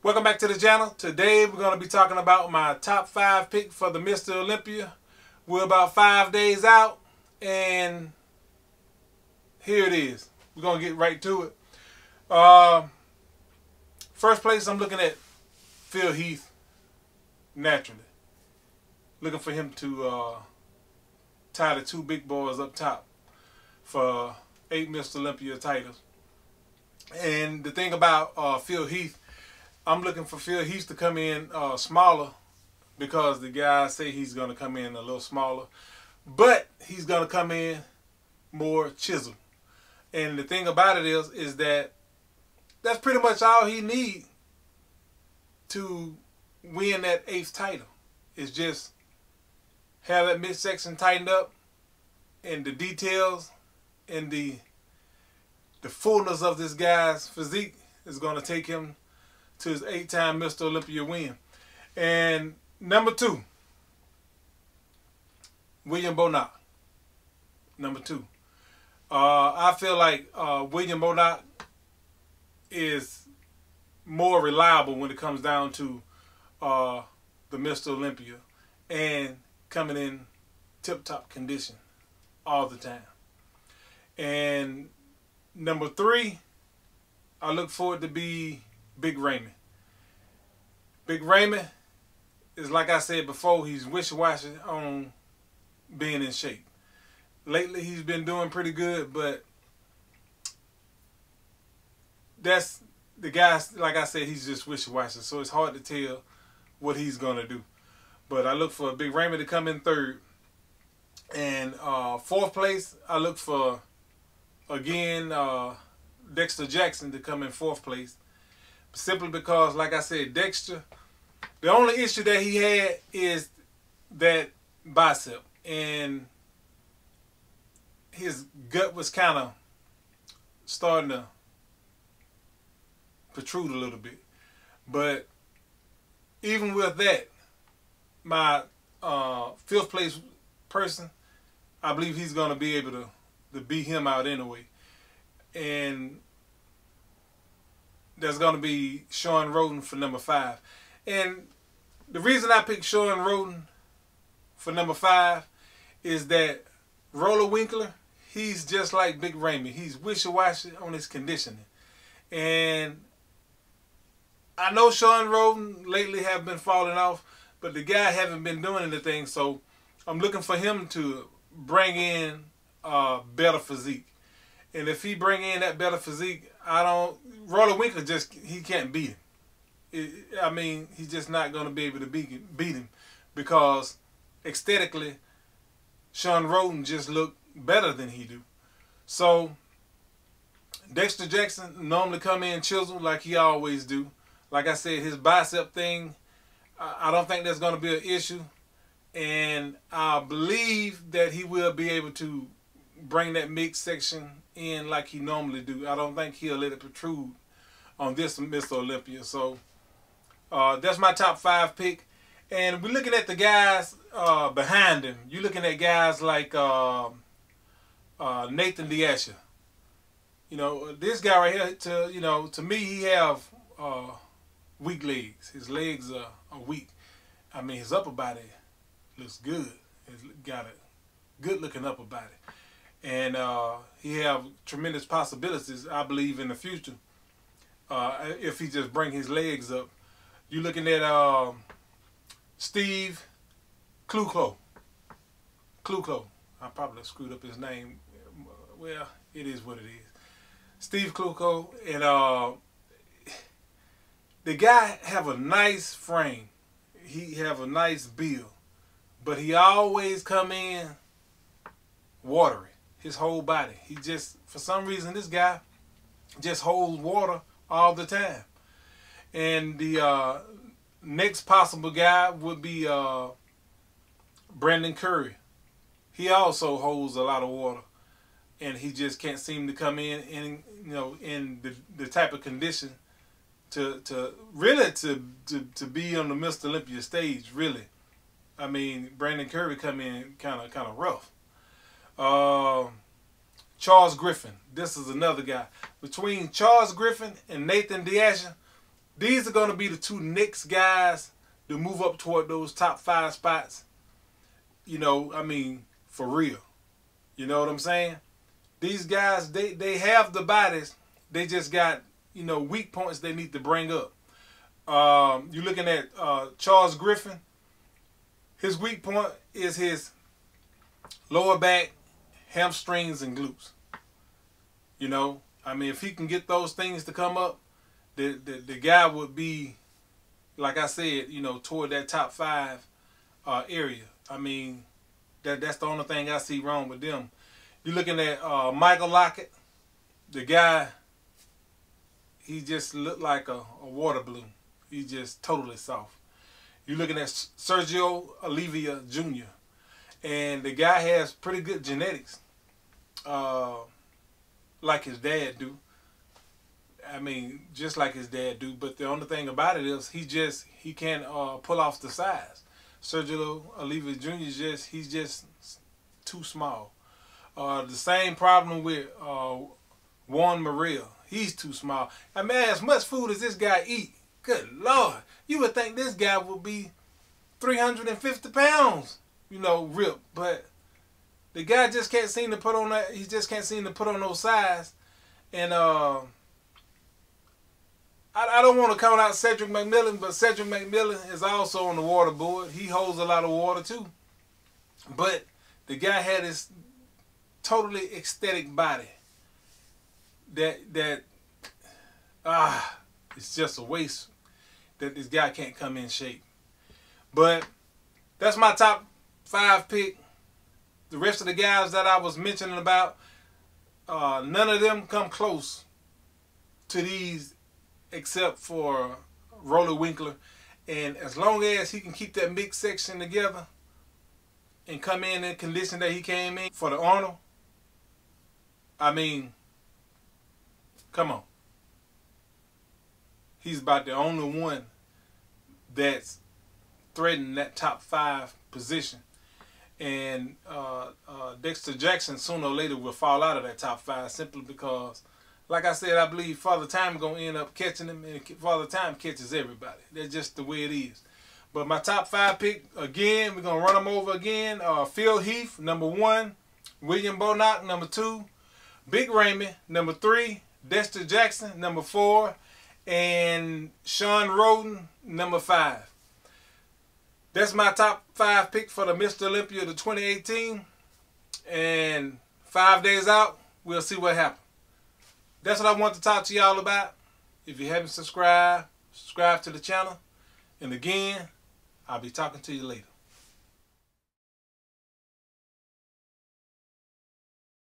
Welcome back to the channel. Today we're going to be talking about my top 5 pick for the Mr. Olympia. We're about 5 days out and here it is. We're going to get right to it. First place I'm looking at Phil Heath, naturally. Looking for him to tie the 2 big boys up top for 8 Mr. Olympia titles. And the thing about Phil Heath, I'm looking for Phil Heath to come in smaller because the guys say he's going to come in a little smaller. But he's going to come in more chiseled. And the thing about it is that that's pretty much all he needs to win that 8th title. Is just have that midsection tightened up and the details and the fullness of this guy's physique is going to take him to his 8-time Mr. Olympia win. And number 2, William Bonac. Number 2. I feel like William Bonac is more reliable when it comes down to the Mr. Olympia and coming in tip-top condition all the time. And number 3, I look forward to be Big Raymond. Big Raymond is, like I said before, he's wishy-washy on being in shape. Lately he's been doing pretty good, but that's the guy, like I said, he's just wishy-washy, so it's hard to tell what he's going to do. But I look for Big Raymond to come in 3rd. And 4th place, I look for, again, Dexter Jackson to come in 4th place. Simply because, like I said, Dexter, the only issue that he had is that bicep. And his gut was kind of starting to protrude a little bit. But even with that, my 5th place person, I believe he's going to be able to beat him out anyway. And that's going to be Sean Roden for number 5. And the reason I picked Sean Roden for number 5 is that Roller Winkler, he's just like Big Raymond. He's wishy-washy on his conditioning. And I know Sean Roden lately have been falling off, but the guy haven't been doing anything. So I'm looking for him to bring in better physique. And if he bring in that better physique, Roller Winkler he can't beat him. I mean, he's just not going to be able to beat him because aesthetically, Sean Roden just look better than he do. So Dexter Jackson normally come in chiseled like he always do. Like I said, his bicep thing, I don't think that's going to be an issue. And I believe that he will be able to bring that mixed section in like he normally do. I don't think he'll let it protrude on this Mr. Olympia. So that's my top 5 pick. And we're looking at the guys behind him. You're looking at guys like Nathan D'Asher. You know, this guy right here, to me, he have weak legs. His legs are weak. I mean, his upper body looks good. He's got a good-looking upper body. And he have tremendous possibilities, I believe, in the future if he just bring his legs up. You're looking at Steve Kluko. I probably screwed up his name. Well, it is what it is. Steve Kluko. And the guy have a nice frame. He have a nice build. But he always come in watery. His whole body. He just, for some reason, this guy just holds water all the time. And the next possible guy would be Brandon Curry. He also holds a lot of water. And he just can't seem to come in the type of condition to really be on the Mr. Olympia stage, really. I mean, Brandon Curry come in kind of rough. Charles Griffin. This is another guy. Between Charles Griffin and Nathan D'Asher, these are going to be the two next guys to move up toward those top 5 spots. You know, I mean, for real. You know what I'm saying? These guys, they have the bodies. They just got, you know, weak points they need to bring up. You're looking at Charles Griffin. His weak point is his lower back, hamstrings, and glutes. You know, I mean, if he can get those things to come up, the guy would be, like I said, you know, toward that top 5 area. I mean, that's the only thing I see wrong with them. You're looking at Michael Lockett. The guy, he just looked like a water balloon. He's just totally soft. You're looking at Sergio Olympia Jr. And the guy has pretty good genetics, like his dad do. I mean, just like his dad do. But the only thing about it is he can't pull off the size. Sergio Olympia Jr. he's just too small. The same problem with Juan Morel. He's too small. I mean, as much food as this guy eat, good Lord, you would think this guy would be 350 pounds, you know, ripped. But the guy just can't seem to put on that. He just can't seem to put on those size. And I don't want to count out Cedric McMillan, but Cedric McMillan is also on the water board. He holds a lot of water too. But the guy had this totally ecstatic body that it's just a waste that this guy can't come in shape. But that's my top 5 pick. The rest of the guys that I was mentioning about, none of them come close to these except for Roller Winkler. And as long as he can keep that mixed section together and come in the condition that he came in for the Arnold, I mean, come on. He's about the only one that's threatening that top 5 position. And Dexter Jackson sooner or later will fall out of that top 5 simply because, like I said, I believe Father Time going to end up catching him, and Father Time catches everybody. That's just the way it is. But my top 5 pick, again, we're going to run them over again. Phil Heath, number 1. William Bonac, number 2. Big Raymond, number 3. Dexter Jackson, number 4. And Sean Roden, number 5. That's my top 5 pick for the Mr. Olympia the 2018. And 5 days out, we'll see what happens. That's what I want to talk to y'all about. If you haven't subscribed, subscribe to the channel. And again, I'll be talking to you later.